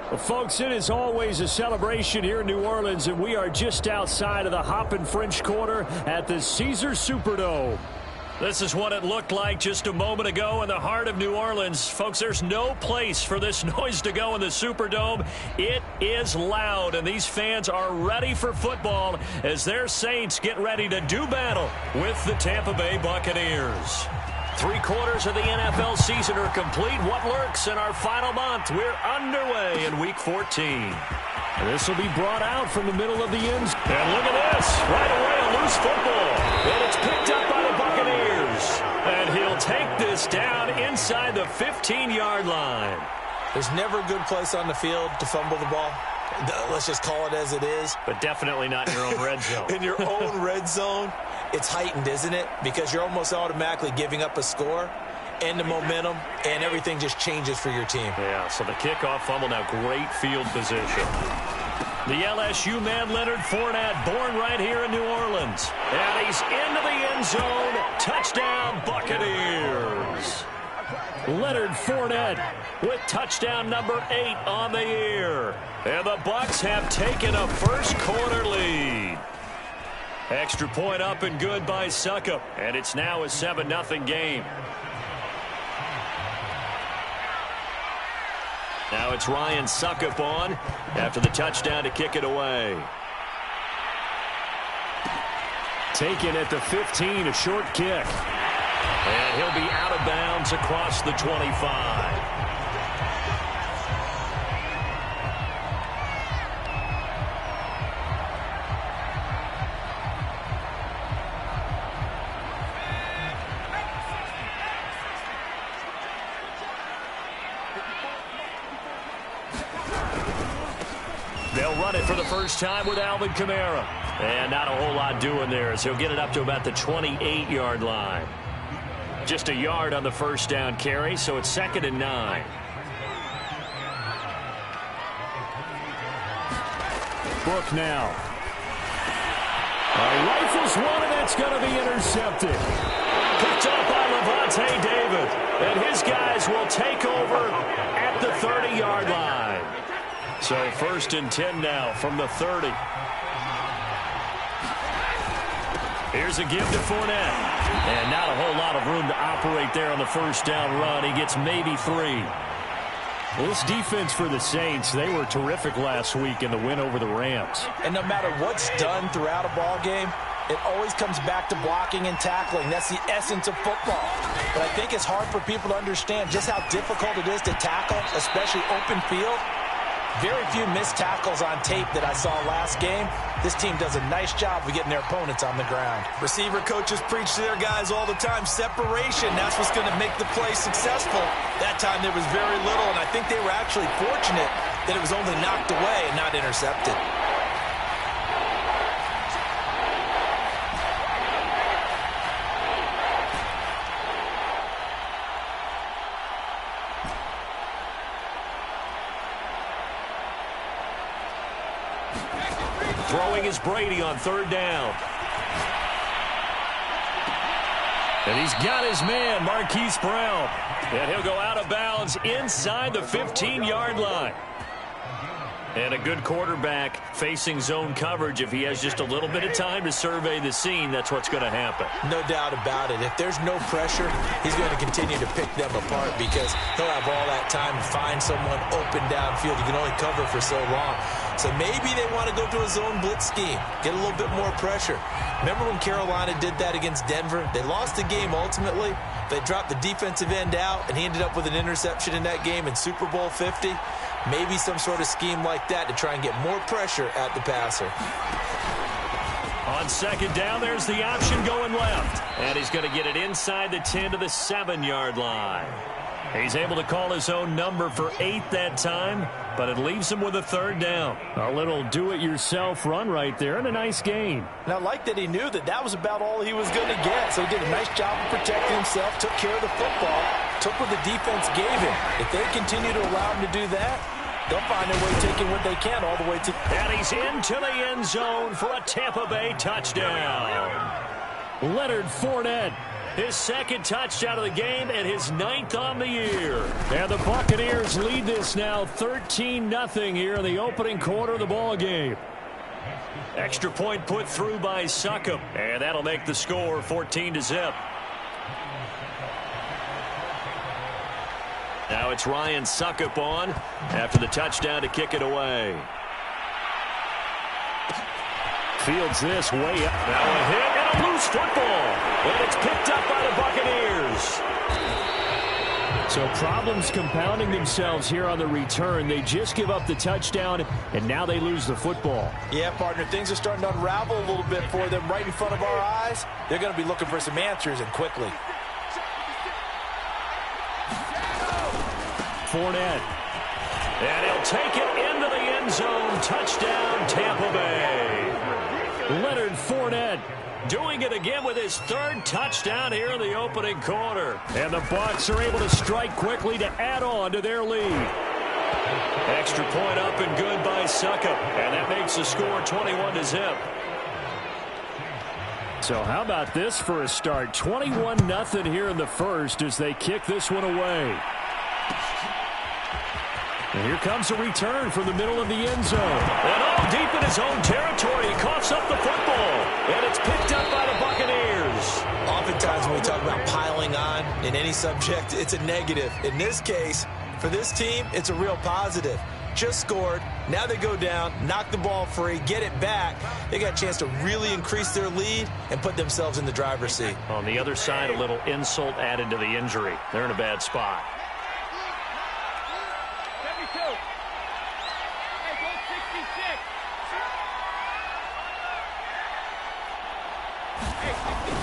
Well, folks, it is always a celebration here in New Orleans, and we are just outside of the Hoppin' French Quarter at the Caesars Superdome. This is what it looked like just a moment ago in the heart of New Orleans. Folks, there's no place for this noise to go in the Superdome. It is loud, and these fans are ready for football as their Saints get ready to do battle with the Tampa Bay Buccaneers. 3/4 of the NFL season are complete. What lurks in our final month? We're underway in Week 14. This will be brought out from the middle of the end zone. And look at this. Right away, a loose football. And it's picked up by the Buccaneers. And he'll take this down inside the 15-yard line. There's never a good place on the field to fumble the ball. Let's just call it as it is. But definitely not in your own red zone. In your own red zone, it's heightened, isn't it? Because you're almost automatically giving up a score and the momentum, and everything just changes for your team. Yeah, so the kickoff fumble, now great field position. The LSU man, Leonard Fournette, born right here in New Orleans. And he's into the end zone. Touchdown, Buccaneers. Leonard Fournette with touchdown number 8 on the year. And the Bucs have taken a first-quarter lead. Extra point up and good by Succop. And it's now a 7-0 game. Now it's Ryan Succop on after the touchdown to kick it away. Taken at the 15, a short kick. And he'll be out of bounds across the 25. They'll run it for the first time with Alvin Kamara. And not a whole lot doing there as he'll get it up to about the 28-yard line. Just a yard on the first down carry, so it's 2nd and 9. Book now. Rifles one, and that's going to be intercepted. Picked up by Levante David. And his guys will take over at the 30-yard line. So 1st and 10 now from the 30. Here's a give to Fournette. And not a whole lot of room to operate there on the first down run. He gets maybe 3. Well, this defense for the Saints, they were terrific last week in the win over the Rams. And no matter what's done throughout a ball game, it always comes back to blocking and tackling. That's the essence of football. But I think it's hard for people to understand just how difficult it is to tackle, especially open field. Very few missed tackles on tape that I saw last game. This team does a nice job of getting their opponents on the ground. Receiver coaches preach to their guys all the time. Separation, that's what's going to make the play successful. That time there was very little, and I think they were actually fortunate that it was only knocked away and not intercepted. Throwing is Brady on 3rd down. And he's got his man, Marquise Brown. And he'll go out of bounds inside the 15-yard line. And a good quarterback facing zone coverage. If he has just a little bit of time to survey the scene, that's what's going to happen. No doubt about it. If there's no pressure, he's going to continue to pick them apart because he'll have all that time to find someone open downfield. You can only cover for so long. So maybe they want to go to a zone blitz scheme, get a little bit more pressure. Remember when Carolina did that against Denver? They lost the game ultimately. They dropped the defensive end out, and he ended up with an interception in that game in Super Bowl 50. Maybe some sort of scheme like that to try and get more pressure at the passer. On 2nd down, there's the option going left. And he's going to get it inside the 10 to the 7-yard line. He's able to call his own number for 8 that time, but it leaves him with a 3rd down. A little do-it-yourself run right there and a nice gain. And I like that he knew that that was about all he was going to get. So he did a nice job of protecting himself, took care of the football, took what the defense gave him. If they continue to allow him to do that, they'll find a way taking what they can all the way to... And he's into the end zone for a Tampa Bay touchdown. Leonard Fournette His second touchdown of the game and his 9th on the year. And the Buccaneers lead this now 13-0 here in the opening quarter of the ball game. Extra point put through by Succop, and that'll make the score 14-0. Now it's Ryan Succop on after the touchdown to kick it away. Fields this way up. Now a hit and a loose football. And it's picked up by the Buccaneers. So problems compounding themselves here on the return. They just give up the touchdown, and now they lose the football. Yeah, partner, things are starting to unravel a little bit for them right in front of our eyes. They're going to be looking for some answers, and quickly. Fournette. And he'll take it into the end zone. Touchdown, Tampa Bay. Leonard Fournette doing it again with his 3rd touchdown here in the opening quarter. And the Bucs are able to strike quickly to add on to their lead. Extra point up and good by Succop. And that makes the score 21-0. So how about this for a start? 21-0 here in the first as they kick this one away. And here comes a return from the middle of the end zone. And all deep in his own territory, he coughs up the football. And it's picked up by the Buccaneers. Oftentimes when we talk about piling on in any subject, it's a negative. In this case, for this team, it's a real positive. Just scored. Now they go down, knock the ball free, get it back. They got a chance to really increase their lead and put themselves in the driver's seat. On the other side, a little insult added to the injury. They're in a bad spot.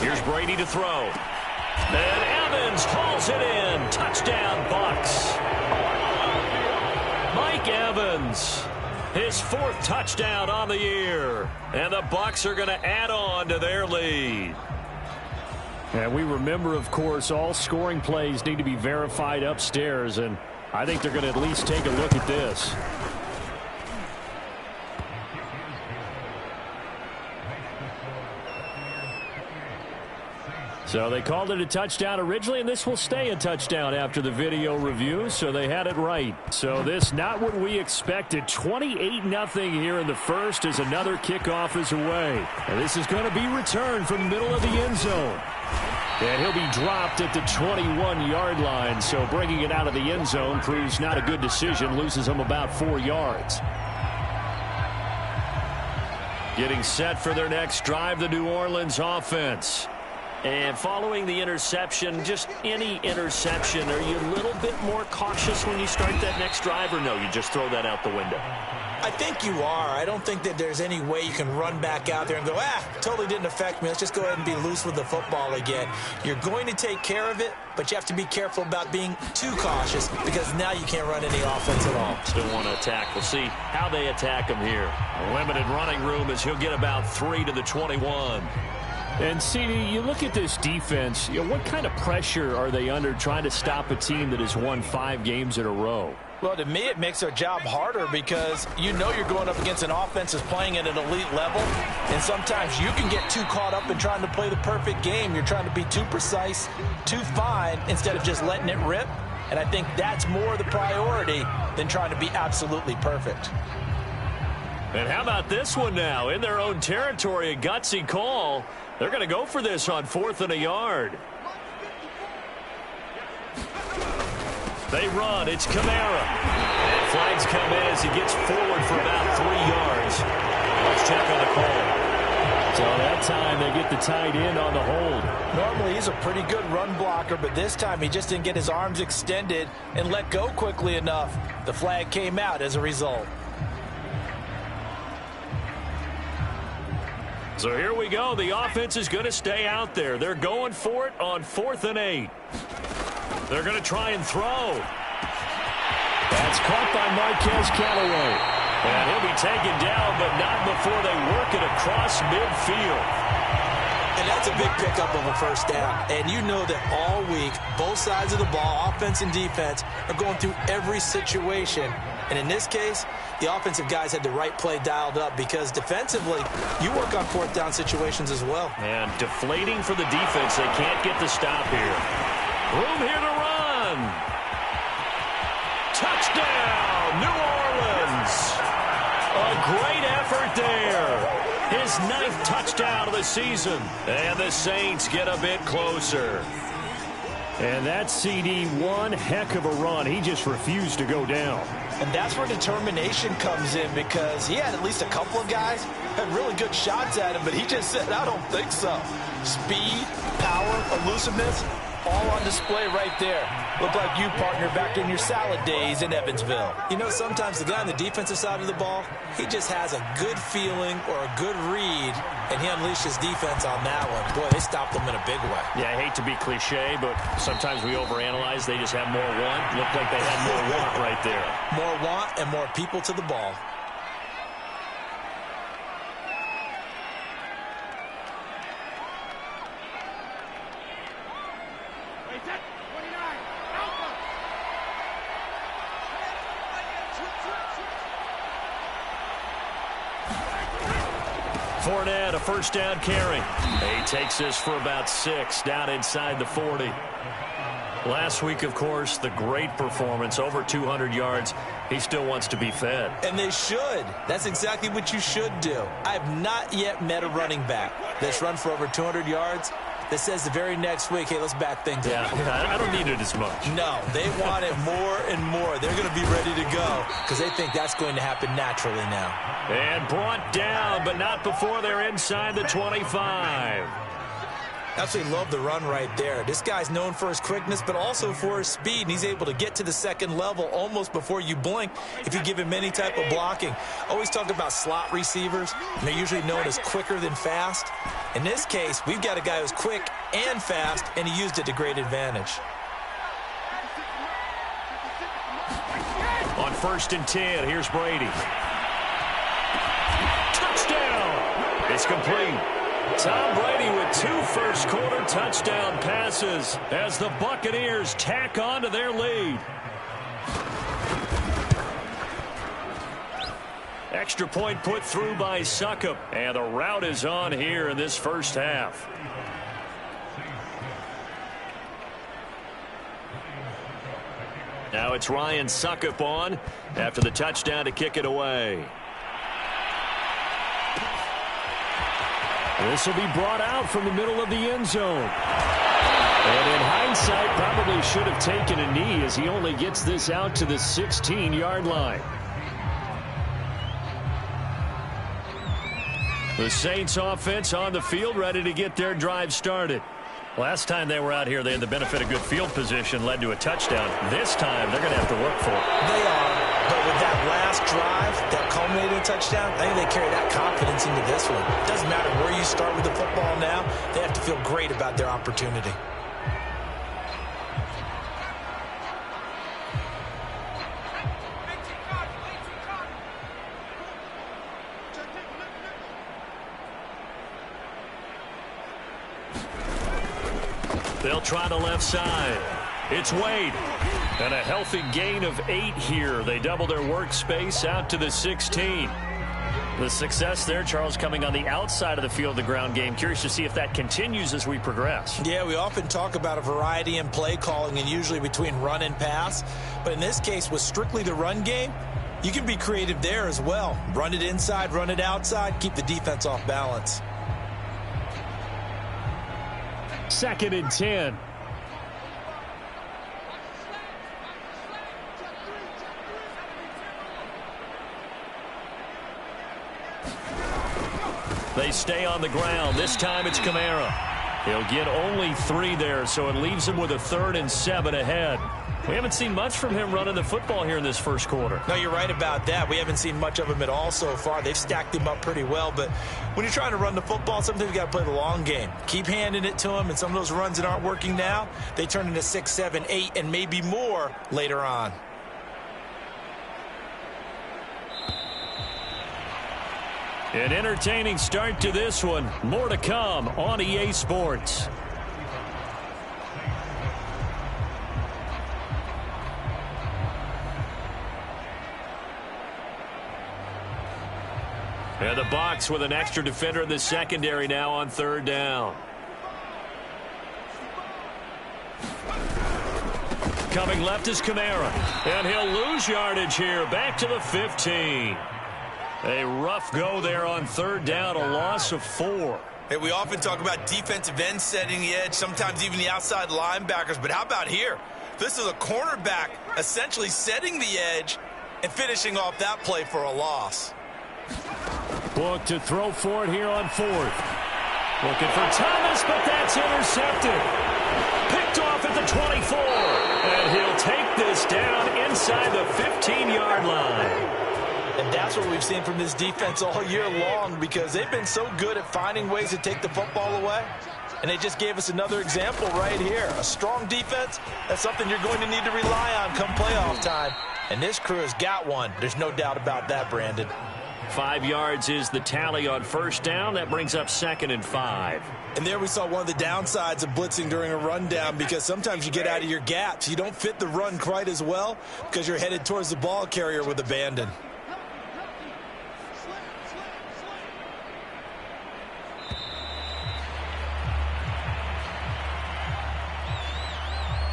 Here's Brady to throw. And Evans hauls it in. Touchdown, Bucs. Mike Evans, his 4th touchdown on the year. And the Bucs are going to add on to their lead. And we remember, of course, all scoring plays need to be verified upstairs. And I think they're going to at least take a look at this. So they called it a touchdown originally, and this will stay a touchdown after the video review, so they had it right. So this not what we expected. 28-0 here in the first as another kickoff is away. And this is going to be returned from the middle of the end zone. And he'll be dropped at the 21-yard line, so bringing it out of the end zone proves not a good decision, loses him about 4 yards. Getting set for their next drive, the New Orleans offense. And following the interception, just any interception, are you a little bit more cautious when you start that next drive, or no, you just throw that out the window? I think you are. I don't think that there's any way you can run back out there and go, totally didn't affect me. Let's just go ahead and be loose with the football again. You're going to take care of it, but you have to be careful about being too cautious because now you can't run any offense at all. Still want to attack. We'll see how they attack him here. A limited running room as he'll get about 3 to the 21. And, CD, you look at this defense, what kind of pressure are they under trying to stop a team that has won 5 games in a row? Well, to me, it makes their job harder because you know you're going up against an offense that's playing at an elite level, and sometimes you can get too caught up in trying to play the perfect game. You're trying to be too precise, too fine, instead of just letting it rip, and I think that's more the priority than trying to be absolutely perfect. And how about this one now? In their own territory, a gutsy call. They're going to go for this on 4th and a yard. They run. It's Kamara. And flags come in as he gets forward for about 3 yards. Let's check on the call. So that time they get the tight end on the hold. Normally he's a pretty good run blocker, but this time he just didn't get his arms extended and let go quickly enough. The flag came out as a result. So here we go. The offense is going to stay out there. They're going for it on 4th and 8. They're going to try and throw. That's caught by Marquez Callaway. And he'll be taken down, but not before they work it across midfield. And And that's a big pickup of a first down. And you know that all week, both sides of the ball, offense and defense, are going through every situation. And in this case, the offensive guys had the right play dialed up because defensively, you work on fourth down situations as well. And deflating for the defense. They can't get the stop here. Room here to run. Touchdown, New Orleans. A great effort there. His 9th touchdown of the season. And the Saints get a bit closer. And that CD, one heck of a run. He just refused to go down. And that's where determination comes in, because he had at least a couple of guys had really good shots at him, but he just said, I don't think so. Speed, power, elusiveness, all on display right there. Look like you, partner, back in your salad days in Evansville. You know, sometimes the guy on the defensive side of the ball, he just has a good feeling or a good read, and he unleashed his defense on that one. Boy, they stopped him in a big way. Yeah, I hate to be cliche, but sometimes we overanalyze. They just have more want. Looked like they had more want right there. More want and more people to the ball. Fournette, a first down carry. He takes this for about 6 down inside the 40. Last week, of course, the great performance, over 200 yards. He still wants to be fed. And they should. That's exactly what you should do. I have not yet met a running back that's run for over 200 yards that says the very next week, hey, let's back things up. Yeah, I don't need it as much. No, they want it more and more. They're going to be ready to go because they think that's going to happen naturally now. And brought down, but not before they're inside the 25. Absolutely love the run right there. This guy's known for his quickness, but also for his speed, and he's able to get to the second level almost before you blink if you give him any type of blocking. Always talk about slot receivers, and they're usually known as quicker than fast. In this case, we've got a guy who's quick and fast, and he used it to great advantage. On 1st and 10, here's Brady. Touchdown! It's complete. Tom Brady with 2 first-quarter touchdown passes as the Buccaneers tack on to their lead. Extra point put through by Succop, and the route is on here in this first half. Now it's Ryan Succop on after the touchdown to kick it away. This will be brought out from the middle of the end zone. And in hindsight, probably should have taken a knee as he only gets this out to the 16-yard line. The Saints offense on the field, ready to get their drive started. Last time they were out here, they had the benefit of good field position, led to a touchdown. This time, they're going to have to work for it. They are. But with that last drive that culminated in a touchdown, I think they carry that confidence into this one. It doesn't matter where you start with the football now. They have to feel great about their opportunity. They'll try the left side. It's Wade. And a healthy gain of 8 here. They double their workspace out to the 16. The success there, Charles, coming on the outside of the field, the ground game. Curious to see if that continues as we progress. Yeah, we often talk about a variety in play calling and usually between run and pass. But in this case, with strictly the run game, you can be creative there as well. Run it inside, run it outside, keep the defense off balance. 2nd and 10. They stay on the ground. This time it's Kamara. He'll get only 3 there, so it leaves him with a 3rd and 7 ahead. We haven't seen much from him running the football here in this first quarter. No, you're right about that. We haven't seen much of him at all so far. They've stacked him up pretty well, but when you're trying to run the football, sometimes you got to play the long game. Keep handing it to him, and some of those runs that aren't working now, they turn into 6, 7, 8, and maybe more later on. An entertaining start to this one. More to come on EA Sports. And the Bucs with an extra defender in the secondary now on third down. Coming left is Kamara. And he'll lose yardage here. Back to the 15. A rough go there on third down. A loss of 4. Hey, we often talk about defensive ends setting the edge, sometimes even the outside linebackers. But how about here? This is a cornerback essentially setting the edge and finishing off that play for a loss. Book to throw for it here on 4th. Looking for Thomas, but that's intercepted. Picked off at the 24. And he'll take this down inside the 15-yard line. And that's what we've seen from this defense all year long, because they've been so good at finding ways to take the football away. And they just gave us another example right here. A strong defense, that's something you're going to need to rely on come playoff time. And this crew has got one. There's no doubt about that, Brandon. 5 yards is the tally on first down. That brings up 2nd and 5. And there we saw one of the downsides of blitzing during a rundown, because sometimes you get out of your gaps. You don't fit the run quite as well because you're headed towards the ball carrier with abandon.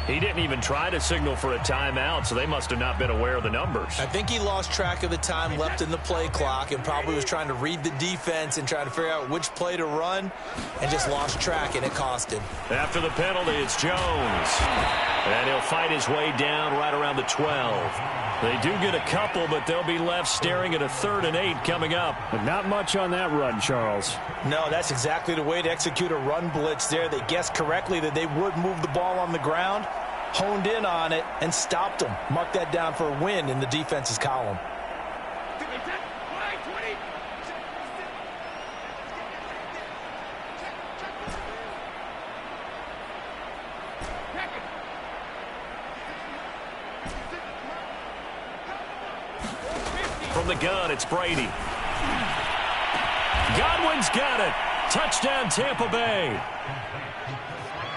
He didn't even try to signal for a timeout, so they must have not been aware of the numbers. I think he lost track of the time left in the play clock and probably was trying to read the defense and trying to figure out which play to run, and just lost track, and it cost him. After the penalty, it's Jones. And he'll fight his way down right around the 12. They do get a couple, but they'll be left staring at a 3rd and 8 coming up. But not much on that run, Charles. No, that's exactly the way to execute a run blitz there. They guessed correctly that they would move the ball on the ground, honed in on it, and stopped them. Mark that down for a win in the defense's column. From the gun, it's Brady. Godwin's got it. Touchdown, Tampa Bay.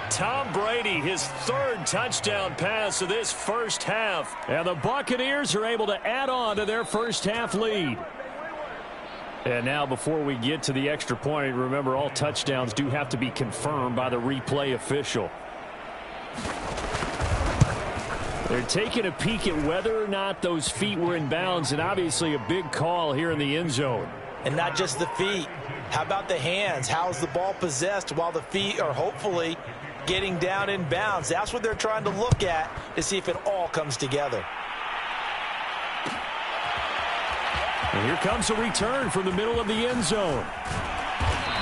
Tom Brady, his 3rd touchdown pass of this first half. And the Buccaneers are able to add on to their first half lead. And now before we get to the extra point, remember all touchdowns do have to be confirmed by the replay official. They're taking a peek at whether or not those feet were in bounds, and obviously a big call here in the end zone. And not just the feet. How about the hands? How's the ball possessed while the feet are hopefully getting down in bounds? That's what they're trying to look at to see if it all comes together. And here comes a return from the middle of the end zone.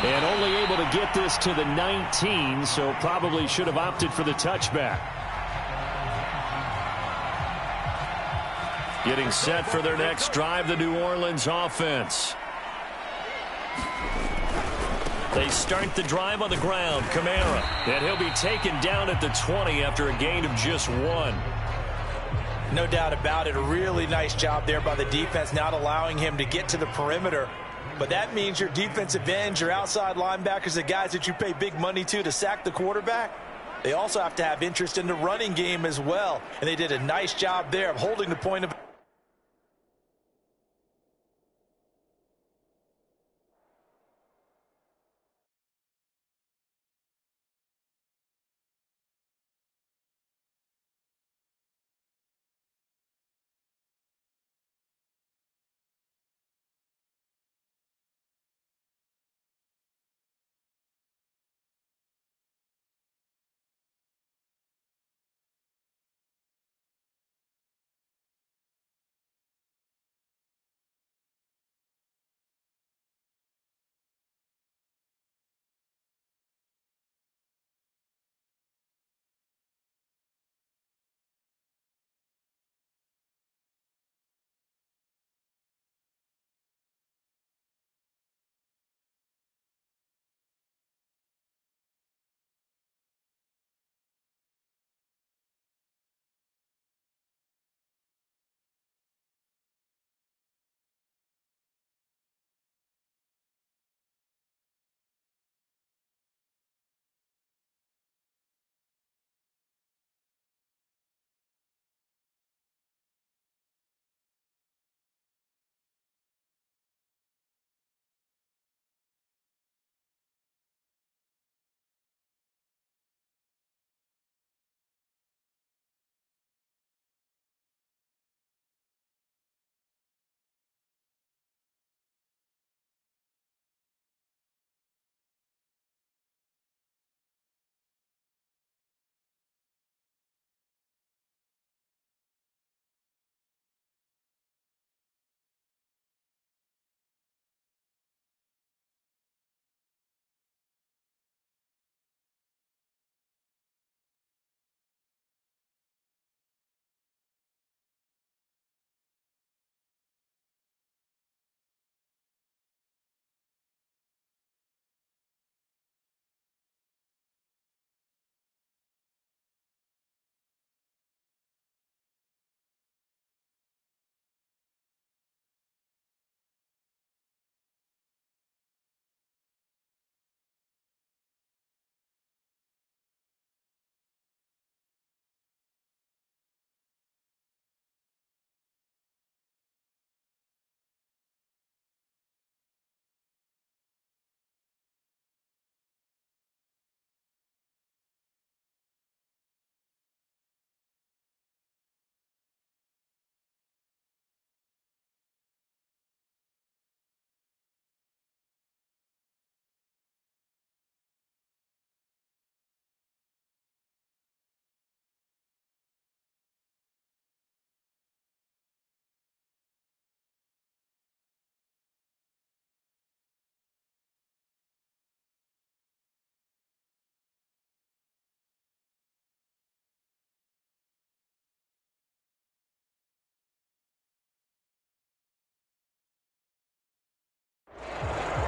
And only able to get this to the 19, so probably should have opted for the touchback. Getting set for their next drive, the New Orleans offense. They start the drive on the ground. Kamara. And he'll be taken down at the 20 after a gain of just 1. No doubt about it. A really nice job there by the defense, not allowing him to get to the perimeter. But that means your defensive ends, your outside linebackers, the guys that you pay big money to sack the quarterback, they also have to have interest in the running game as well. And they did a nice job there of holding the point of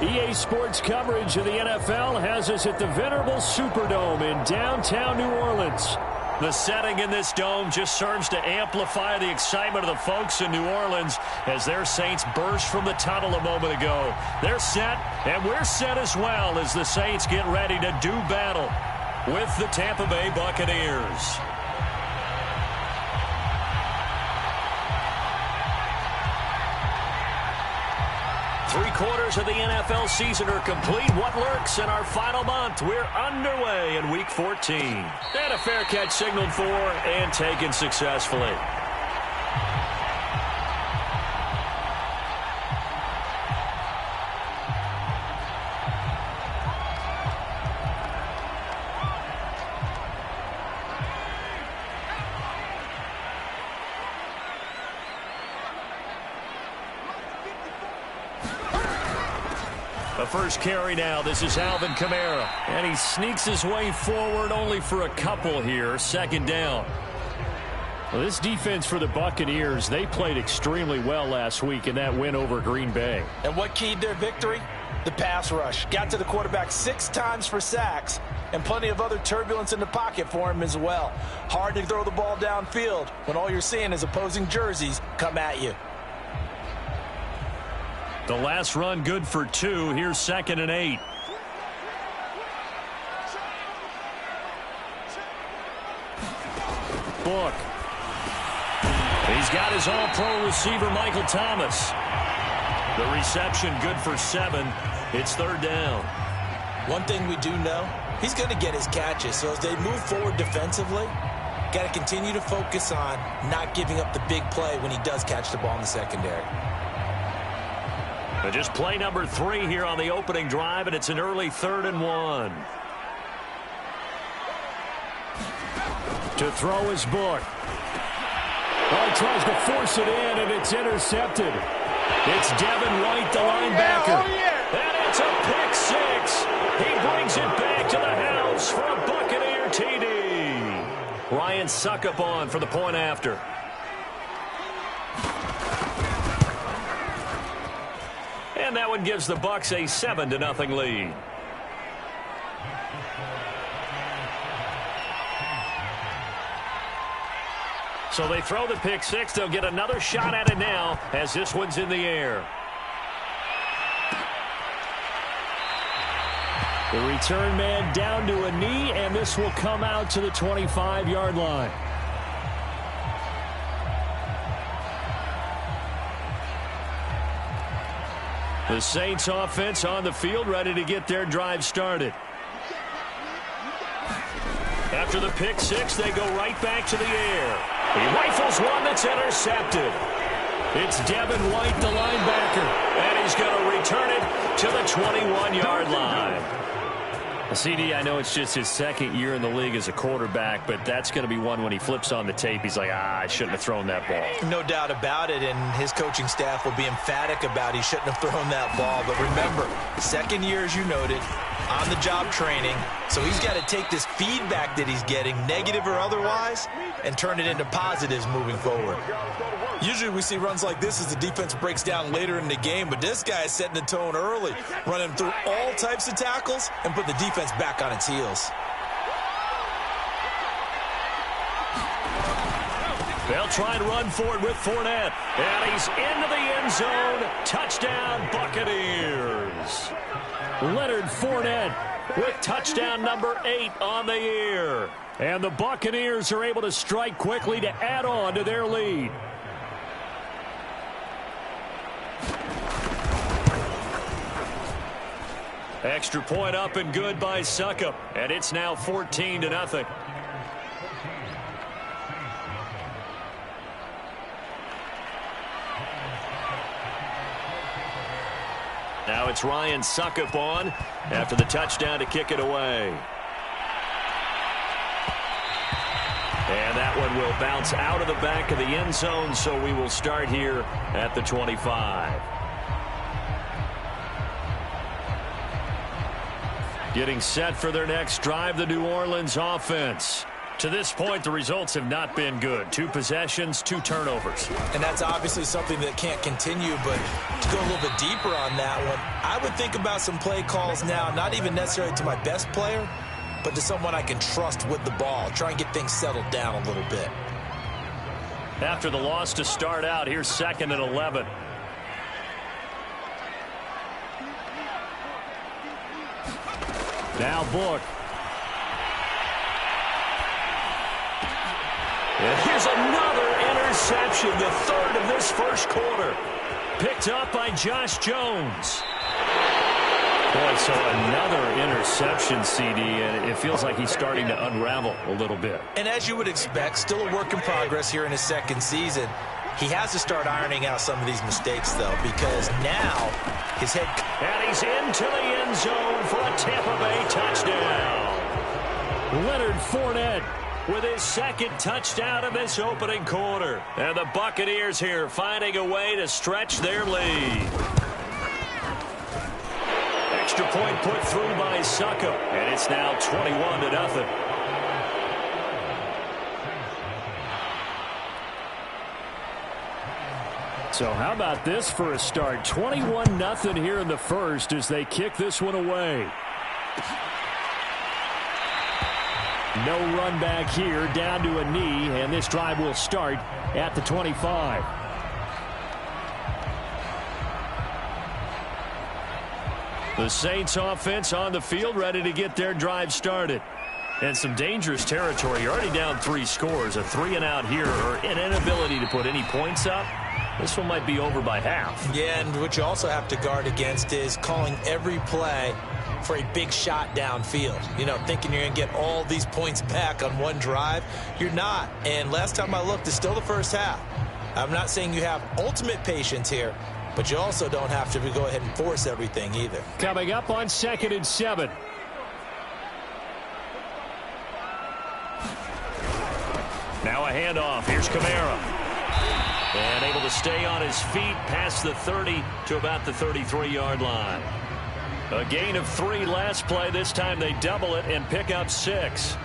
EA Sports coverage of the NFL has us at the venerable Superdome in downtown New Orleans. The setting in this dome just serves to amplify the excitement of the folks in New Orleans as their Saints burst from the tunnel a moment ago. They're set, and we're set as well as the Saints get ready to do battle with the Tampa Bay Buccaneers. Three-quarters of the NFL season are complete. What lurks in our final month? We're underway in Week 14. And a fair catch signaled for and taken successfully. The first carry now. This is Alvin Kamara. And he sneaks his way forward only for a couple here. Second down. Well, this defense for the Buccaneers, they played extremely well last week in that win over Green Bay. And what keyed their victory? The pass rush. Got to the quarterback 6 times for sacks and plenty of other turbulence in the pocket for him as well. Hard to throw the ball downfield when all you're seeing is opposing jerseys come at you. The last run good for 2. Here's 2nd and 8. Book. He's got his all-pro receiver, Michael Thomas. The reception good for 7. It's 3rd down. One thing we do know, he's going to get his catches. So as they move forward defensively, got to continue to focus on not giving up the big play when he does catch the ball in the secondary. But just play number 3 here on the opening drive, and it's an early 3rd and 1. To throw his Book. Oh, he tries to force it in, and it's intercepted. It's Devin White, the linebacker. And it's a pick 6. He brings it back to the house for a Buccaneer TD. Ryan Suckup on for the point after. And that one gives the Bucs a 7-0 lead. So they throw the pick 6. They'll get another shot at it now as this one's in the air. The return man down to a knee, and this will come out to the 25-yard line. The Saints offense on the field, ready to get their drive started. After the pick 6, they go right back to the air. He rifles one that's intercepted. It's Devin White, the linebacker, and he's going to return it to the 21-yard line. CD, I know it's just his 2nd year in the league as a quarterback, but that's going to be one when he flips on the tape. He's like, I shouldn't have thrown that ball. No doubt about it, and his coaching staff will be emphatic about he shouldn't have thrown that ball. But remember, 2nd year, as you noted, on-the-job training, so he's got to take this feedback that he's getting, negative or otherwise, and turn it into positives moving forward. Usually we see runs like this as the defense breaks down later in the game, but this guy is setting the tone early, running through all types of tackles and put the defense back on its heels. They'll try and run forward with Fournette, and he's into the end zone. Touchdown, Buccaneers. Leonard Fournette with touchdown number 8 on the year. And the Buccaneers are able to strike quickly to add on to their lead. Extra point up and good by Suckup, and it's now 14-0. Now it's Ryan Suckup on after the touchdown to kick it away. And that one will bounce out of the back of the end zone, so we will start here at the 25. Getting set for their next drive, the New Orleans offense. To this point, the results have not been good. 2 possessions, 2 turnovers. And that's obviously something that can't continue, but to go a little bit deeper on that one, I would think about some play calls now, not even necessarily to my best player, but to someone I can trust with the ball. Try and get things settled down a little bit. After the loss to start out, here's 2nd and 11. Now Book. And here's another interception, the 3rd of this first quarter. Picked up by Josh Jones. Boy, so another interception, CD, and it feels like he's starting to unravel a little bit. And as you would expect, still a work in progress here in his 2nd season. He has to start ironing out some of these mistakes, though, because now his head... And he's into the end zone for a Tampa Bay touchdown. Leonard Fournette with his 2nd touchdown of this opening quarter. And the Buccaneers here finding a way to stretch their lead. Extra point put through by Succo, and it's now 21-0. So how about this for a start? 21-0 here in the first as they kick this one away. No run back here, down to a knee, and this drive will start at the 25. The Saints offense on the field, ready to get their drive started. And some dangerous territory. You're already down 3 scores. A 3-and-out here, or an inability to put any points up. This one might be over by half. Yeah, and what you also have to guard against is calling every play for a big shot downfield. You know, thinking you're going to get all these points back on one drive. You're not. And last time I looked, it's still the first half. I'm not saying you have ultimate patience here, but you also don't have to go ahead and force everything either. Coming up on 2nd and 7. Now a handoff. Here's Kamara. And able to stay on his feet past the 30 to about the 33-yard line. A gain of 3 last play. This time they double it and pick up 6.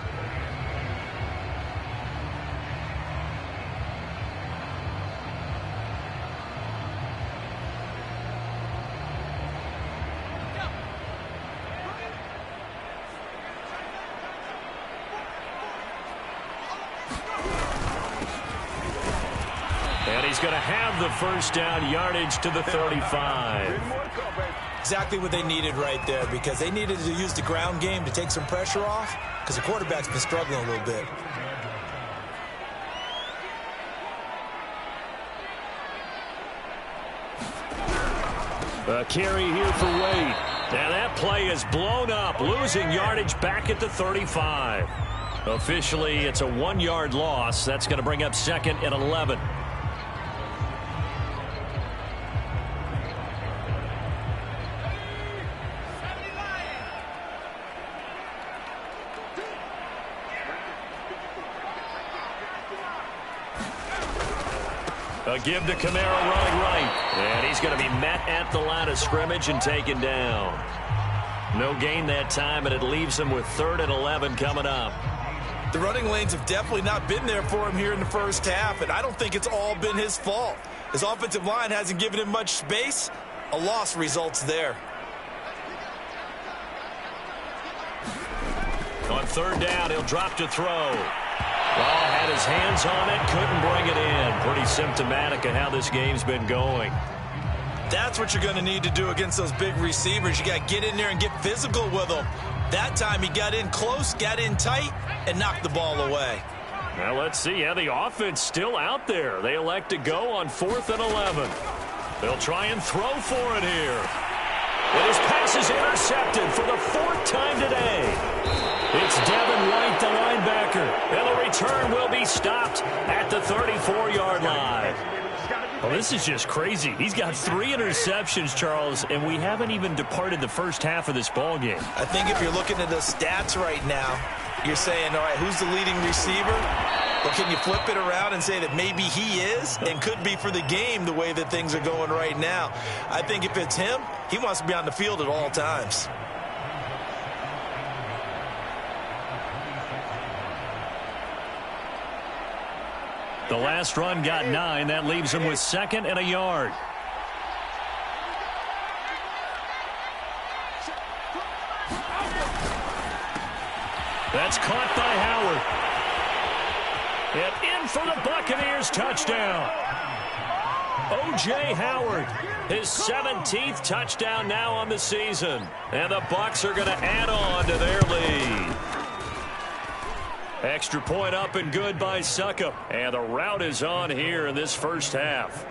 And he's going to have the first down, yardage to the 35. Exactly what they needed right there, because they needed to use the ground game to take some pressure off, because the quarterback's been struggling a little bit. A carry here for Wade. And that play is blown up, losing yardage back at the 35. Officially, it's a 1-yard loss. That's going to bring up 2nd and 11. A give to Kamara running right. And he's going to be met at the line of scrimmage and taken down. No gain that time, and it leaves him with 3rd and 11 coming up. The running lanes have definitely not been there for him here in the first half, and I don't think it's all been his fault. His offensive line hasn't given him much space. A loss results there. On 3rd down, he'll drop to throw. Ball had his hands on it, couldn't bring it in. Pretty symptomatic of how this game's been going. That's what you're going to need to do against those big receivers. You got to get in there and get physical with them. That time he got in close, got in tight, and knocked the ball away. Now let's see. Yeah, the offense still out there. They elect to go on 4th and 11. They'll try and throw for it here. And his pass is intercepted for the 4th time today. It's Devin White, the linebacker. And the return will be stopped at the 34-yard line. Well, this is just crazy. He's got 3 interceptions, Charles, and we haven't even departed the first half of this ball game. I think if you're looking at the stats right now, you're saying, all right, who's the leading receiver? Or can you flip it around and say that maybe he is and could be for the game the way that things are going right now? I think if it's him, he wants to be on the field at all times. The last run got 9. That leaves him with 2nd and a yard. That's caught by Howard. And in for the Buccaneers, touchdown. O.J. Howard, his 17th touchdown now on the season. And the Bucs are going to add on to their lead. Extra point up and good by Succop. And the rout is on here in this first half.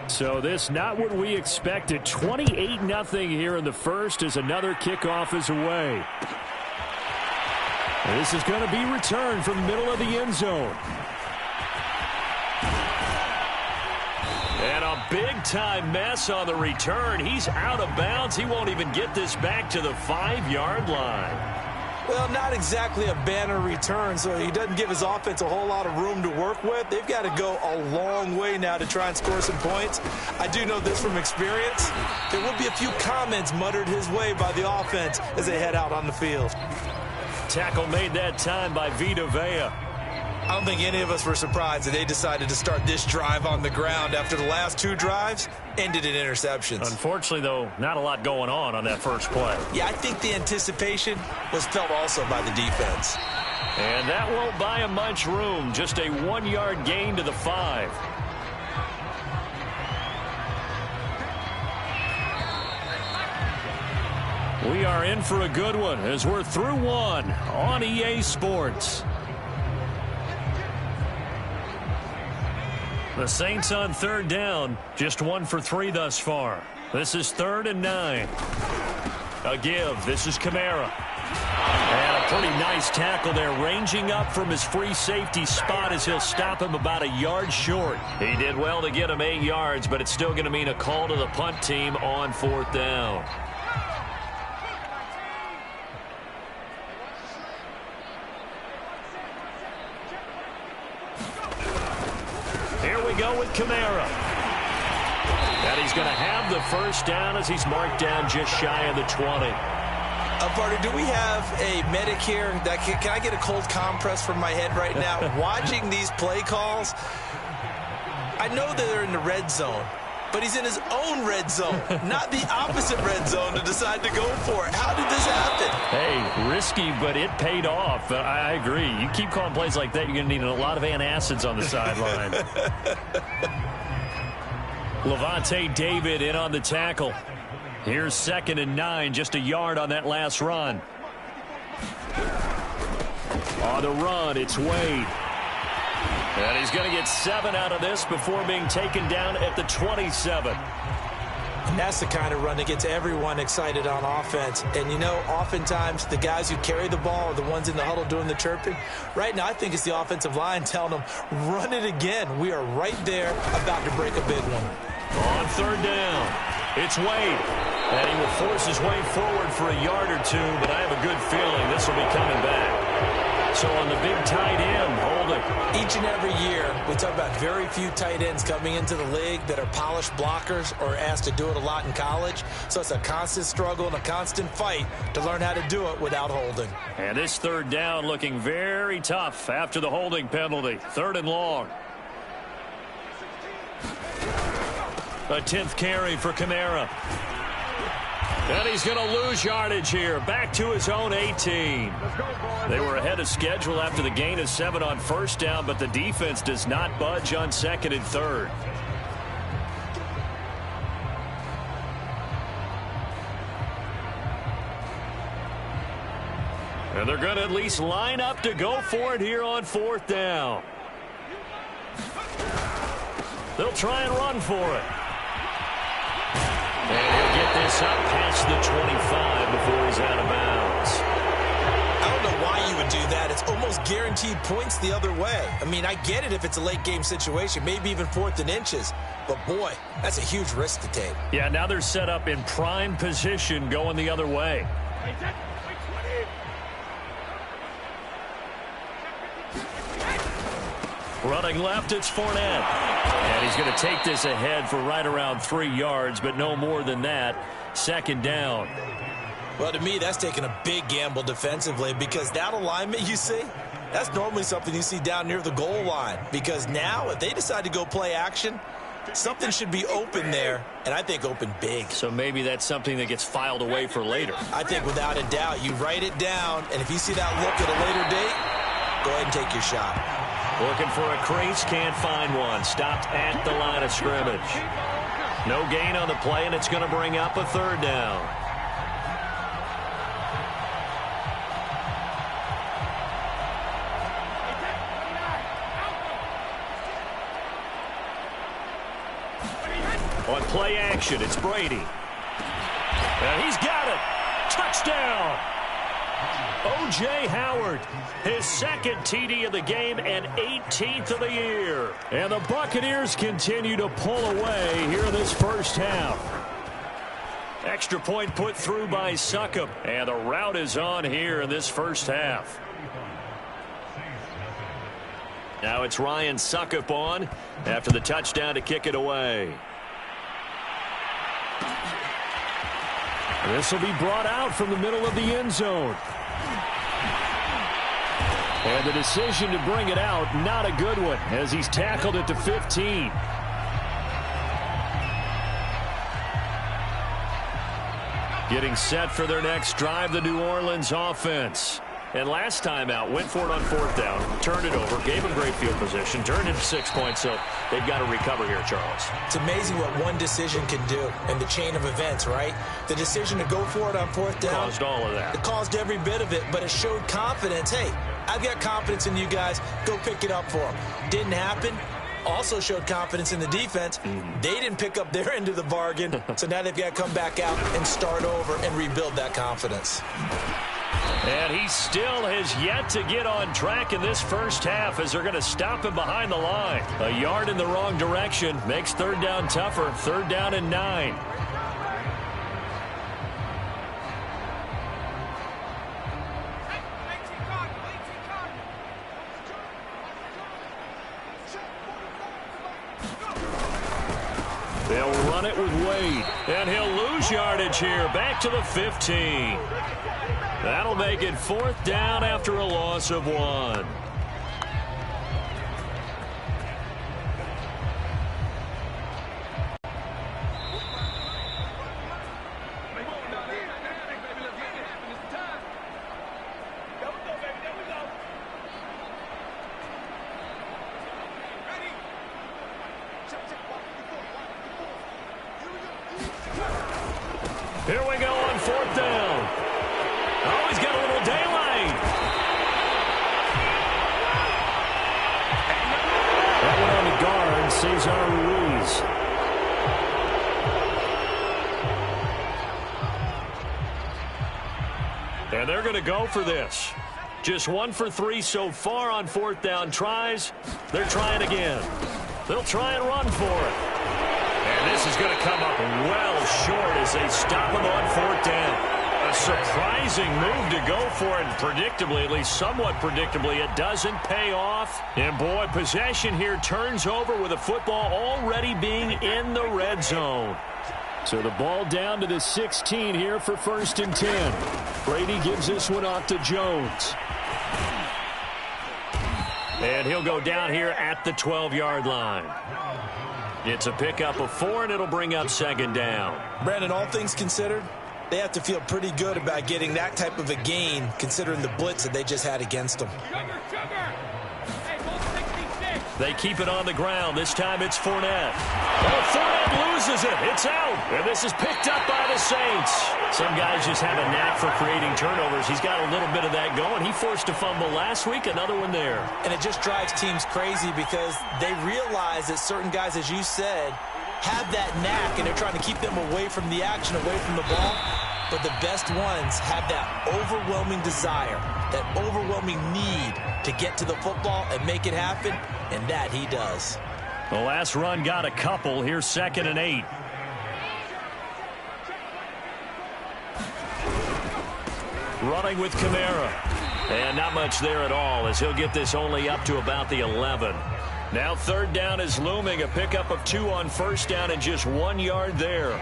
So this not what we expected. 28-0 here in the first as another kickoff is away. This is going to be returned from the middle of the end zone. And a big-time mess on the return. He's out of bounds. He won't even get this back to the 5-yard line. Well, not exactly a banner return, so he doesn't give his offense a whole lot of room to work with. They've got to go a long way now to try and score some points. I do know this from experience. There will be a few comments muttered his way by the offense as they head out on the field. Tackle made that time by Vita Vea. I don't think any of us were surprised that they decided to start this drive on the ground after the last 2 drives ended in interceptions. Unfortunately, though, not a lot going on that first play. Yeah, I think the anticipation was felt also by the defense. And that won't buy him much room. Just a 1-yard gain to the 5. We are in for a good one as we're through one on EA Sports. The Saints on 3rd down, just 1 for 3 thus far. This is 3rd and 9. A give. This is Kamara. And a pretty nice tackle there, ranging up from his free safety spot as he'll stop him about a yard short. He did well to get him 8 yards, but it's still going to mean a call to the punt team on 4th down. Here we go with Kamara. And he's going to have the first down as he's marked down just shy of the 20. Partner, do we have a medic here? Can I get a cold compress from my head right now? Watching these play calls, I know that they're in the red zone, but he's in his own red zone, not the opposite red zone to decide to go for it. How did this happen? Hey, risky, but it paid off. I agree. You keep calling plays like that, you're going to need a lot of antacids on the sideline. Levante David in on the tackle. Here's 2nd and 9, just a yard on that last run. On the run, it's Wade. And he's going to get 7 out of this before being taken down at the 27. And that's the kind of run that gets everyone excited on offense. And, you know, oftentimes the guys who carry the ball are the ones in the huddle doing the chirping. Right now, I think it's the offensive line telling them, run it again. We are right there about to break a big one. On 3rd down, it's Wade. And he will force his way forward for a yard or 2, but I have a good feeling this will be coming back. So on the big tight end, holding. Each and every year, we talk about very few tight ends coming into the league that are polished blockers or asked to do it a lot in college. So it's a constant struggle and a constant fight to learn how to do it without holding. And this 3rd down looking very tough after the holding penalty. 3rd and long. A 10th carry for Kamara. And he's going to lose yardage here. Back to his own 18. They were ahead of schedule after the gain of 7 on 1st down, but the defense does not budge on 2nd and 3rd. And they're going to at least line up to go for it here on 4th down. They'll try and run for it. And he'll get this up past the 25 before he's out of bounds. I don't know why you would do that. It's almost guaranteed points the other way. I mean, I get it if it's a late game situation, maybe even 4th and inches. But, boy, that's a huge risk to take. Yeah, now they're set up in prime position going the other way. Running left, it's Fournette. And he's going to take this ahead for right around 3 yards, but no more than that. 2nd down. Well, to me, that's taking a big gamble defensively because that alignment you see, That's normally something you see down near the goal line, because now if they decide to go play action, something should be open there, and I think open big. So maybe that's something that gets filed away for later. I think without a doubt, you write it down, and if you see that look at a later date, go ahead and take your shot. Looking for a crease, can't find one. Stopped at the line of scrimmage. No gain on the play, and it's going to bring up a third down. On play action, it's Brady. And he's got it. Touchdown. O.J. Howard, his second TD of the game and 18th of the year. And the Buccaneers continue to pull away here in this first half. Extra point put through by Succop. And the route is on here in this first half. Now it's Ryan Succop on after the touchdown to kick it away. This will be brought out from the middle of the end zone. And the decision to bring it out, not a good one, as he's tackled at the 15. Getting set for their next drive, the New Orleans offense. And last time out, went for it on fourth down, turned it over, gave them great field position, turned into 6 points, so they've got to recover here, Charles. It's amazing what one decision can do in the chain of events, right? The decision to go for it on fourth down caused all of that. It caused every bit of it, but it showed confidence. Hey, I've got confidence in you guys. Go pick it up for them. Didn't happen. Also showed confidence in the defense. They didn't pick up their end of the bargain, so now they've got to come back out and start over and rebuild that confidence. And he still has yet to get on track in this first half as they're going to stop him behind the line. A yard in the wrong direction makes third down tougher. Third down and 9. They'll run it with Wade, and he'll lose yardage here. Back to the 15. That'll make it fourth down after a loss of 1. Here we go on fourth down. Oh, he's got a little daylight. That one on the guard, Cesar Ruiz. And they're going to go for this. Just 1 for 3 so far on fourth down tries. They're trying again. They'll try and run for it. And this is going to come up well short as they stop him on fourth down. A surprising move to go for it, and predictably, at least somewhat predictably, it doesn't pay off. And boy, possession here turns over with the football already being in the red zone. So the ball down to the 16 here for first and 10. Brady gives this one off to Jones. And he'll go down here at the 12-yard line. It's a pickup of 4, and it'll bring up second down. Brandon, all things considered, they have to feel pretty good about getting that type of a gain, considering the blitz that they just had against them. They keep it on the ground. This time it's Fournette. Oh, Fournette loses it. It's out. And this is picked up by the Saints. Some guys just have a knack for creating turnovers. He's got a little bit of that going. He forced a fumble last week. Another one there. And it just drives teams crazy because they realize that certain guys, as you said, have that knack, and they're trying to keep them away from the action, away from the ball. But the best ones have that overwhelming desire, that overwhelming need to get to the football and make it happen, and that he does. The last run got a couple. Here's second and 8. Running with Kamara. And not much there at all, as he'll get this only up to about the 11. Now third down is looming. A pickup of 2 on first down and just 1 yard there.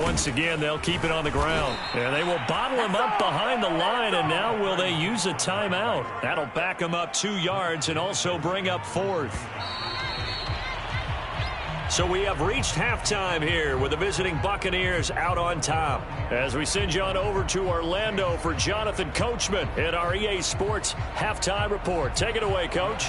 Once again, they'll keep it on the ground. And they will bottle him up behind the line, and now will they use a timeout? That'll back them up 2 yards and also bring up 4th. So we have reached halftime here with the visiting Buccaneers out on top. As we send you on over to Orlando for Jonathan Coachman in our EA Sports Halftime Report. Take it away, Coach.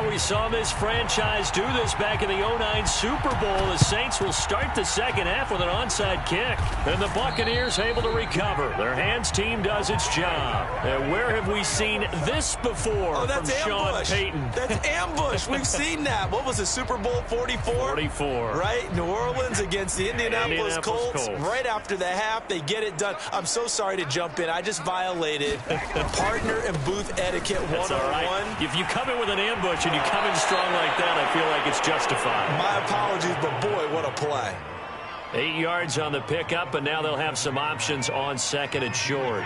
We saw this franchise do this back in the 2009 Super Bowl. The Saints will start the second half with an onside kick. And the Buccaneers able to recover. Their hands team does its job. And where have we seen this before from Sean Payton? That's ambush. We've seen that. What was it, Super Bowl 44? 44. Right? New Orleans against the Indianapolis Colts. Right after the half, they get it done. I'm so sorry to jump in. I just violated partner and booth etiquette 101. Right. If you come in with an ambush and you come in strong like that, I feel like it's justified. My apologies, but boy, what a play. 8 yards on the pickup, and now they'll have some options on second and short.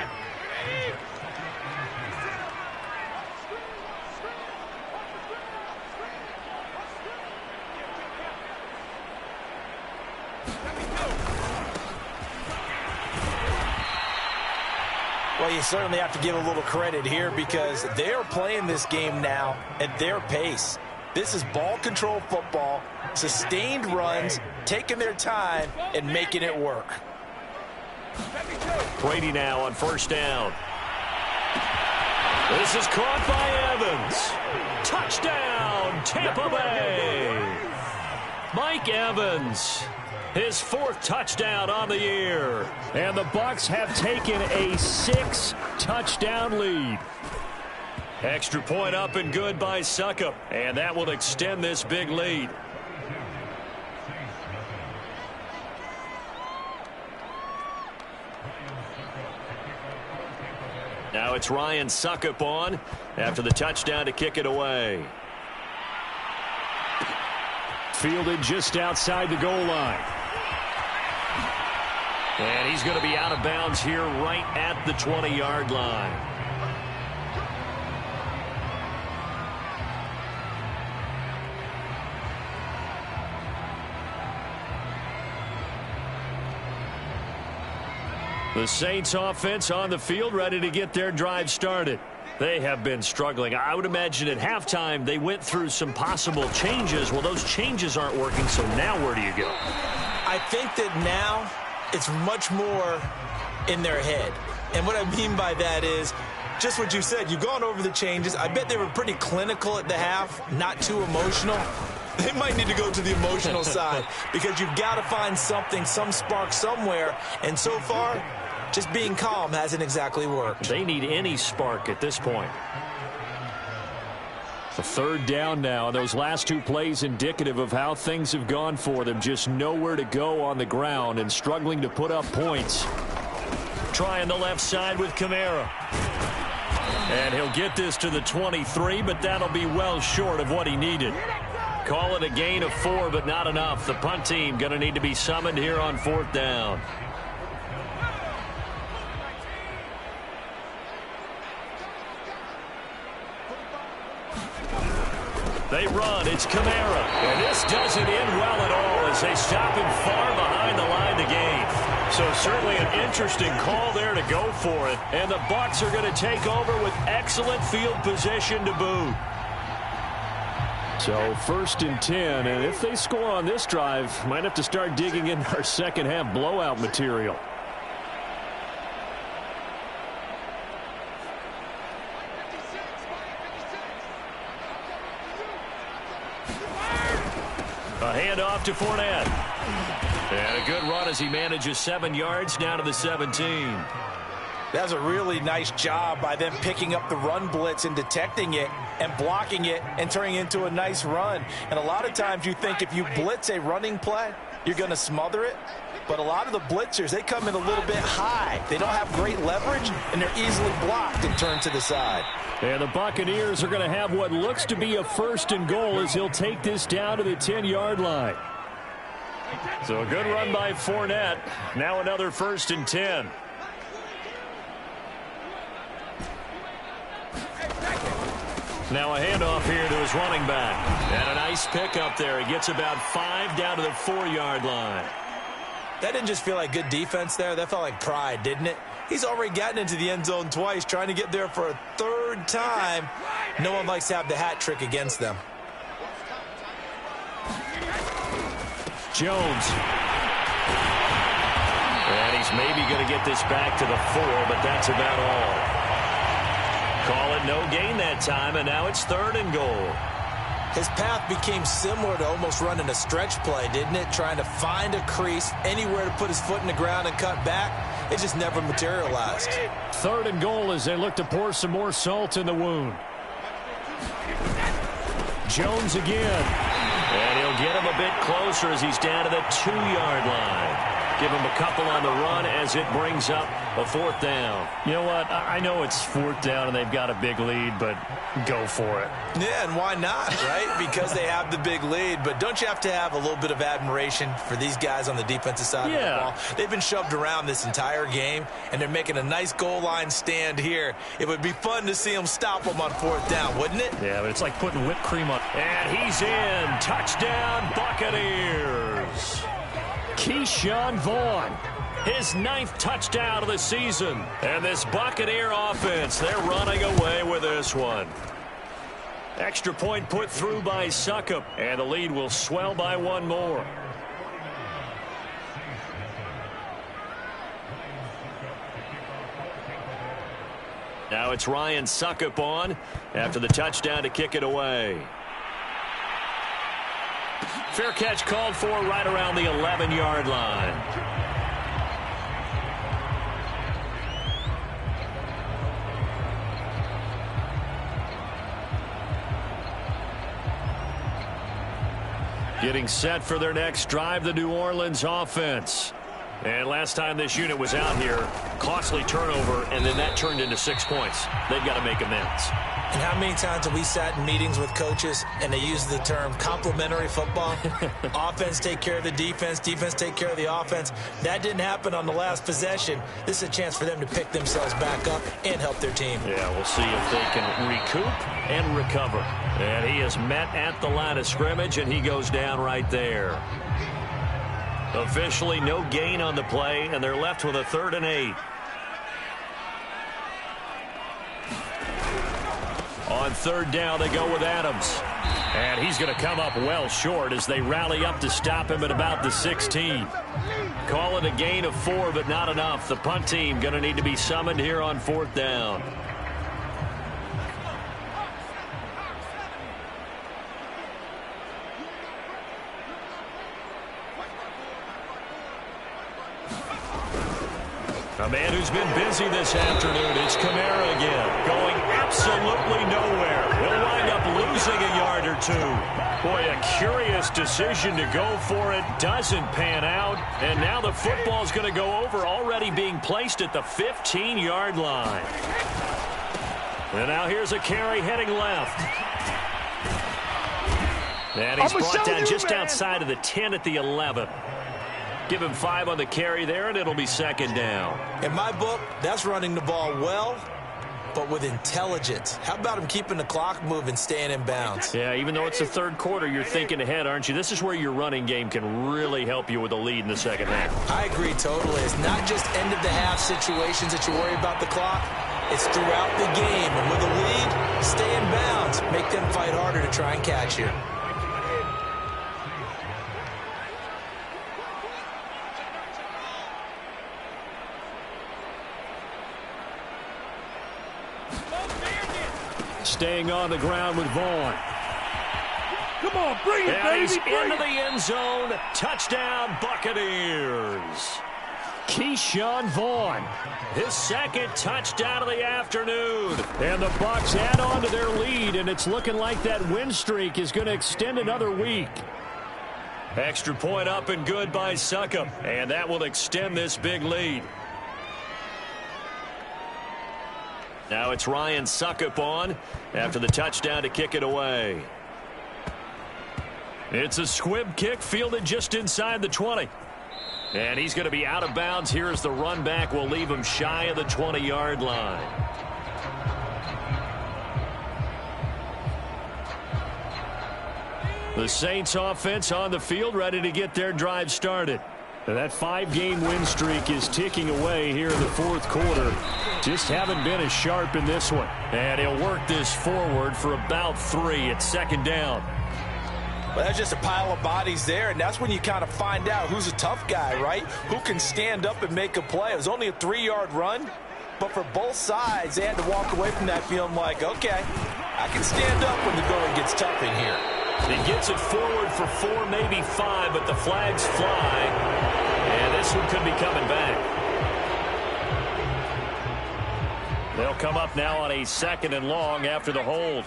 Well, you certainly have to give a little credit here because they are playing this game now at their pace. This is ball control football, sustained runs, taking their time and making it work. Brady now on first down. This is caught by Evans. Touchdown, Tampa Bay. Mike Evans. His 4th touchdown on the year. And the Bucs have taken a 6-touchdown lead. Extra point up and good by Succop. And that will extend this big lead. Now it's Ryan Succop on after the touchdown to kick it away. Fielded just outside the goal line. And he's going to be out of bounds here right at the 20-yard line. The Saints offense on the field ready to get their drive started. They have been struggling. I would imagine at halftime they went through some possible changes. Well, those changes aren't working, so now where do you go? I think that now it's much more in their head. And what I mean by that is just what you said. You've gone over the changes. I bet they were pretty clinical at the half, not too emotional. They might need to go to the emotional side because you've got to find something, some spark somewhere. And so far, just being calm hasn't exactly worked. They need any spark at this point. The 3rd down now. Those last 2 plays indicative of how things have gone for them. Just nowhere to go on the ground and struggling to put up points. Trying the left side with Kamara. And he'll get this to the 23, but that'll be well short of what he needed. Call it a gain of 4, but not enough. The punt team going to need to be summoned here on 4th down. They run. It's Kamara. And this doesn't end well at all as they stop him far behind the line to gain. So certainly an interesting call there to go for it. And the Bucs are going to take over with excellent field position to boot. So 1st and 10. And if they score on this drive, might have to start digging in our second half blowout material. A handoff to Fournette. And a good run as he manages 7 yards down to the 17. That was a really nice job by them picking up the run blitz and detecting it and blocking it and turning it into a nice run. And a lot of times you think if you blitz a running play, you're going to smother it. But a lot of the blitzers, they come in a little bit high. They don't have great leverage, and they're easily blocked and turned to the side. And the Buccaneers are going to have what looks to be a 1st and goal as he'll take this down to the 10-yard line. So a good run by Fournette. Now another 1st and 10. Now a handoff here to his running back. And a nice pick up there. He gets about 5 down to the 4-yard line. That didn't just feel like good defense there. That felt like pride, didn't it? He's already gotten into the end zone twice, trying to get there for a third time. No one likes to have the hat trick against them. Jones. And he's maybe going to get this back to the 4, but that's about all. Call it no gain that time, and now it's 3rd and goal. His path became similar to almost running a stretch play, didn't it? Trying to find a crease, anywhere to put his foot in the ground and cut back. It just never materialized. 3rd and goal as they look to pour some more salt in the wound. Jones again. And he'll get him a bit closer as he's down to the 2-yard line. Give him a couple on the run as it brings up a 4th down. You know what? I know it's 4th down and they've got a big lead, but go for it. Yeah, and why not, right? Because they have the big lead. But don't you have to have a little bit of admiration for these guys on the defensive side of the ball? They've been shoved around this entire game, and they're making a nice goal line stand here. It would be fun to see them stop them on 4th down, wouldn't it? Yeah, but it's like putting whipped cream on. And he's in. Touchdown, Buccaneers. Keyshawn Vaughn, his 9th touchdown of the season. And this Buccaneer offense, they're running away with this one. Extra point put through by Succop, and the lead will swell by 1 more. Now it's Ryan Succop on after the touchdown to kick it away. Fair catch called for right around the 11-yard line. Getting set for their next drive, the New Orleans offense. And last time this unit was out here, costly turnover, and then that turned into 6 points. They've got to make amends. And how many times have we sat in meetings with coaches and they use the term complementary football? Offense take care of the defense, defense take care of the offense. That didn't happen on the last possession. This is a chance for them to pick themselves back up and help their team. Yeah, we'll see if they can recoup and recover. And he is met at the line of scrimmage, and he goes down right there. Officially no gain on the play, and they're left with a 3rd and 8. On 3rd down, they go with Adams. And he's going to come up well short as they rally up to stop him at about the 16. Call it a gain of 4, but not enough. The punt team going to need to be summoned here on 4th down. A man who's been busy this afternoon. It's Kamara again, going absolutely nowhere. He'll wind up losing a yard or 2. Boy, a curious decision to go for it. Doesn't pan out. And now the football's going to go over, already being placed at the 15-yard line. And now here's a carry heading left. And he's brought down just outside of the 10 at the 11. Give him 5 on the carry there, and it'll be 2nd down. In my book, that's running the ball well, but with intelligence. How about him keeping the clock moving, staying in bounds? Yeah, even though it's the 3rd quarter, you're thinking ahead, aren't you? This is where your running game can really help you with a lead in the 2nd half. I agree totally. It's not just end-of-the-half situations that you worry about the clock. It's throughout the game. And with a lead, stay in bounds. Make them fight harder to try and catch you. Staying on the ground with Vaughn. Come on, bring it, baby. He's into the end zone. Touchdown, Buccaneers. Keyshawn Vaughn, his 2nd touchdown of the afternoon. And the Bucs add on to their lead, and it's looking like that win streak is going to extend another week. Extra point up and good by Succop, and that will extend this big lead. Now it's Ryan Succop on after the touchdown to kick it away. It's a squib kick fielded just inside the 20. And he's going to be out of bounds here as the run back will leave him shy of the 20-yard line. The Saints offense on the field ready to get their drive started. That 5-game win streak is ticking away here in the fourth quarter. Just haven't been as sharp in this one. And he'll work this forward for about 3 at second down. Well, that's just a pile of bodies there, and that's when you kind of find out who's a tough guy, right? Who can stand up and make a play. It was only a 3-yard run, but for both sides, they had to walk away from that feeling like, okay, I can stand up when the going gets tough in here. He gets it forward for 4, maybe 5, but the flags fly, and this one could be coming back. They'll come up now on a 2nd and long after the hold.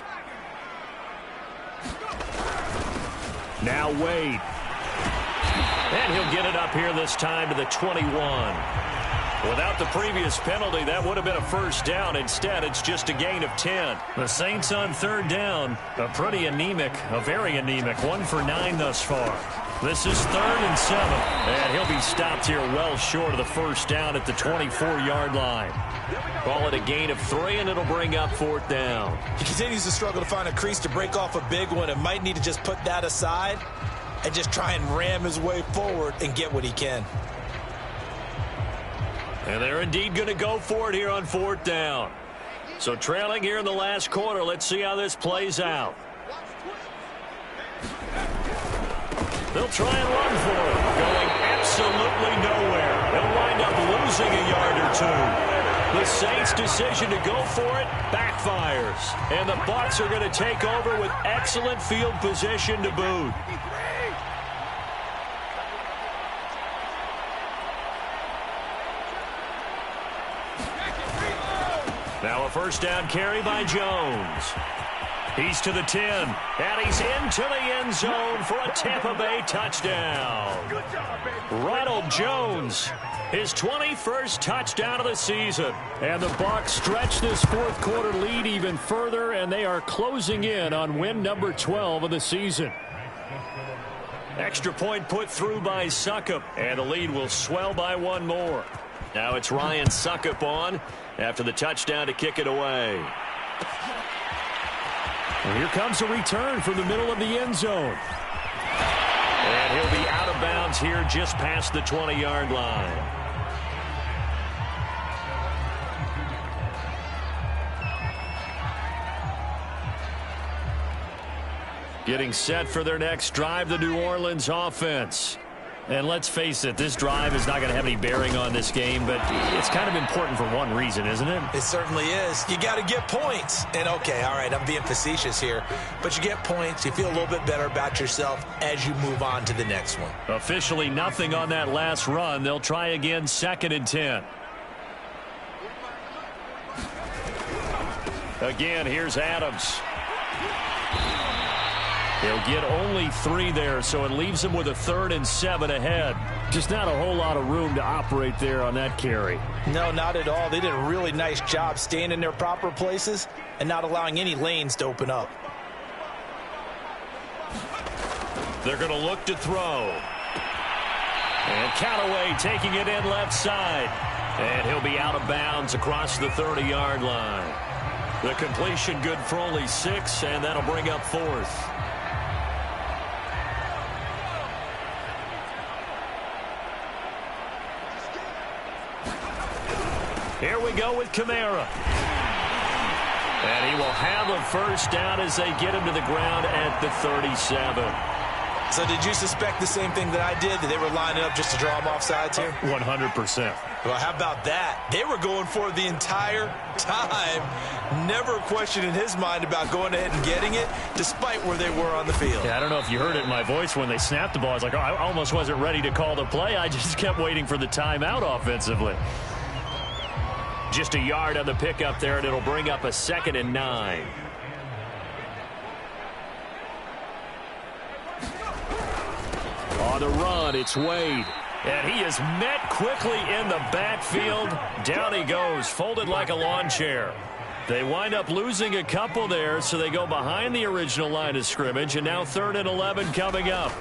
Now Wade. And he'll get it up here this time to the 21. Without the previous penalty, that would have been a first down. Instead, it's just a gain of 10. The Saints on 3rd down. A very anemic 1 for 9 thus far. This is 3rd and 7. And he'll be stopped here well short of the first down at the 24-yard line. Call it a gain of 3, and it'll bring up 4th down. He continues to struggle to find a crease to break off a big one and might need to just put that aside and just try and ram his way forward and get what he can. And they're indeed going to go for it here on 4th down. So trailing here in the last quarter, let's see how this plays out. They'll try and run for it, going absolutely nowhere. They'll wind up losing a yard or 2. The Saints' decision to go for it backfires. And the Bucs are going to take over with excellent field position to boot. Now a first down carry by Jones. He's to the 10, and he's into the end zone for a Tampa Bay touchdown. Ronald Jones, his 21st touchdown of the season. And the Bucs stretch this fourth quarter lead even further, and they are closing in on win number 12 of the season. Extra point put through by Succop, and the lead will swell by 1 more. Now it's Ryan Succop on after the touchdown to kick it away. And here comes a return from the middle of the end zone. And he'll be out of bounds here just past the 20-yard line. Getting set for their next drive, the New Orleans offense. And let's face it, this drive is not going to have any bearing on this game, but it's kind of important for one reason, isn't it? It certainly is. You got to get points. And, okay, all right, I'm being facetious here, but you get points. You feel a little bit better about yourself as you move on to the next one. Officially nothing on that last run. They'll try again, 2nd and 10. Again, here's Adams. He'll get only 3 there, so it leaves him with a 3rd and 7 ahead. Just not a whole lot of room to operate there on that carry. No, not at all. They did a really nice job staying in their proper places and not allowing any lanes to open up. They're going to look to throw. And Callaway taking it in left side. And he'll be out of bounds across the 30-yard line. The completion good for only 6, and that'll bring up 4th. Here we go with Kamara. And he will have a first down as they get him to the ground at the 37. So did you suspect the same thing that I did, that they were lining up just to draw him off sides here? 100%. Well, how about that? They were going for it the entire time. Never a question in his mind about going ahead and getting it, despite where they were on the field. Yeah, I don't know if you heard it in my voice when they snapped the ball. I was like, oh, I almost wasn't ready to call the play. I just kept waiting for the timeout offensively. Just a yard on the pickup there, and it'll bring up a 2nd and 9. On the run, it's Wade. And he is met quickly in the backfield. Down he goes, folded like a lawn chair. They wind up losing a couple there, so they go behind the original line of scrimmage, and now 3rd and 11 coming up.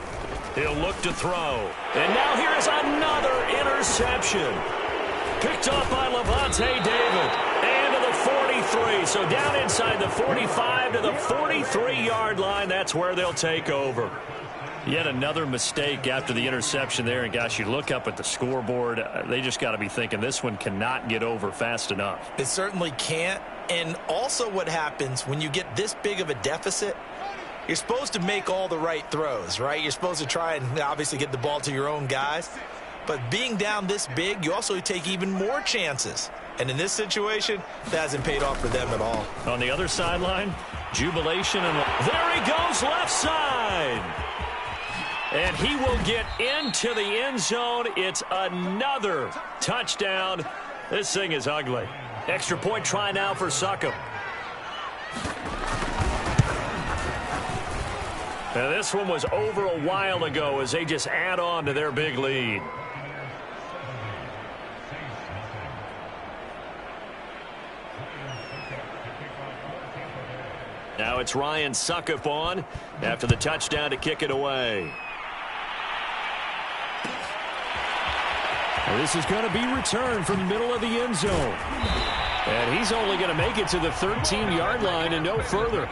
He'll look to throw. And now here's another interception. Picked off by Levante David. And to the 43. So down inside the 45 to the 43-yard line. That's where they'll take over. Yet another mistake after the interception there. And, gosh, you look up at the scoreboard. They just got to be thinking this one cannot get over fast enough. It certainly can't. And also what happens when you get this big of a deficit, you're supposed to make all the right throws, right? You're supposed to try and obviously get the ball to your own guys. But being down this big, you also take even more chances. And in this situation, that hasn't paid off for them at all. On the other sideline, jubilation. And there he goes, left side. And he will get into the end zone. It's another touchdown. This thing is ugly. Extra point try now for Succop. Now this one was over a while ago as they just add on to their big lead. Now it's Ryan Succop on after the touchdown to kick it away. This is going to be returned from the middle of the end zone. And he's only going to make it to the 13-yard line and no further.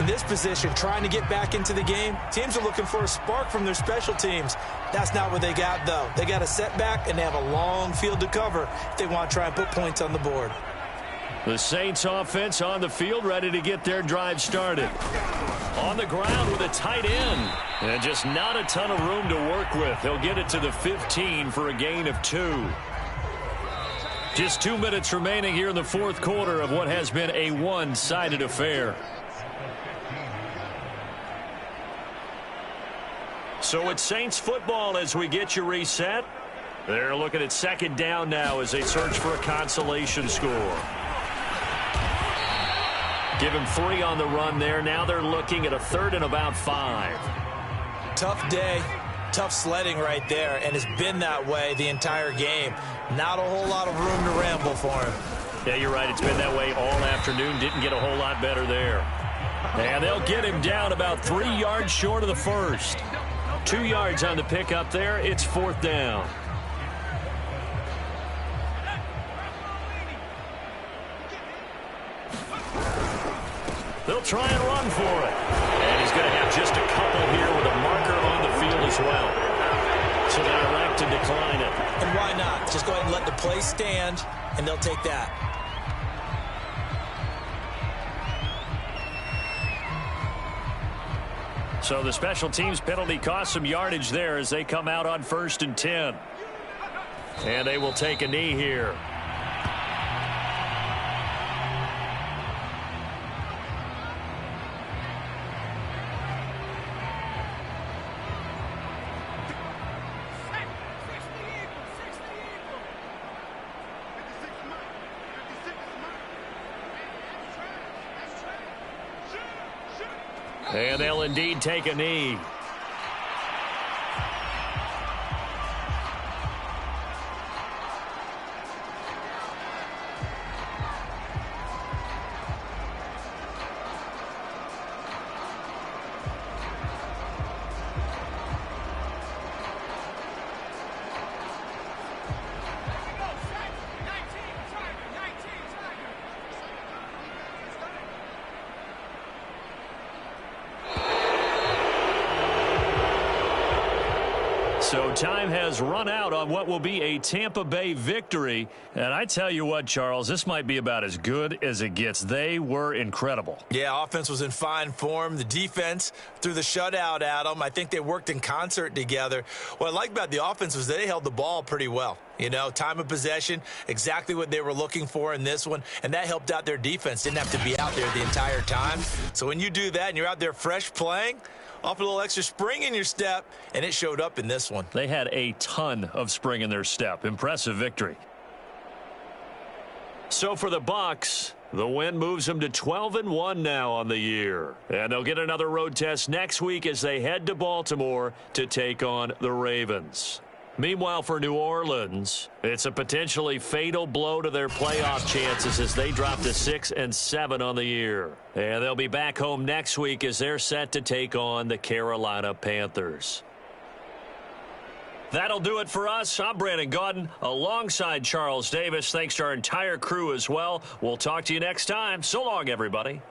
In this position, trying to get back into the game, teams are looking for a spark from their special teams. That's not what they got, though. They got a setback, and they have a long field to cover if they want to try and put points on the board. The Saints offense on the field, ready to get their drive started. On the ground with a tight end. And just not a ton of room to work with. He'll get it to the 15 for a gain of 2. Just 2 minutes remaining here in the fourth quarter of what has been a one-sided affair. So it's Saints football as we get you reset. They're looking at second down now as they search for a consolation score. Give him 3 on the run there. Now they're looking at a 3rd and about 5. Tough day, tough sledding right there, and it's been that way the entire game. Not a whole lot of room to ramble for him. Yeah, you're right. It's been that way all afternoon. Didn't get a whole lot better there. And they'll get him down about 3 yards short of the first. 2 yards on the pickup there. It's 4th down. They'll try and run for it. And he's going to have just a couple here with a marker on the field as well. So they elect to decline it. And why not? Just go ahead and let the play stand, and they'll take that. So the special teams penalty cost some yardage there as they come out on 1st and 10. And they will take a knee here. And they'll indeed take a knee. So time has run out on what will be a Tampa Bay victory. And I tell you what, Charles, this might be about as good as it gets. They were incredible. Yeah, offense was in fine form. The defense threw the shutout at them. I think they worked in concert together. What I like about the offense was they held the ball pretty well. You know, time of possession, exactly what they were looking for in this one, and that helped out their defense. Didn't have to be out there the entire time. So when you do that and you're out there fresh playing, off a little extra spring in your step, and it showed up in this one. They had a ton of spring in their step. Impressive victory. So for the Bucs, the win moves them to 12-1 now on the year. And they'll get another road test next week as they head to Baltimore to take on the Ravens. Meanwhile, for New Orleans, it's a potentially fatal blow to their playoff chances as they drop to 6-7 on the year. And they'll be back home next week as they're set to take on the Carolina Panthers. That'll do it for us. I'm Brandon Gaudin alongside Charles Davis. Thanks to our entire crew as well. We'll talk to you next time. So long, everybody.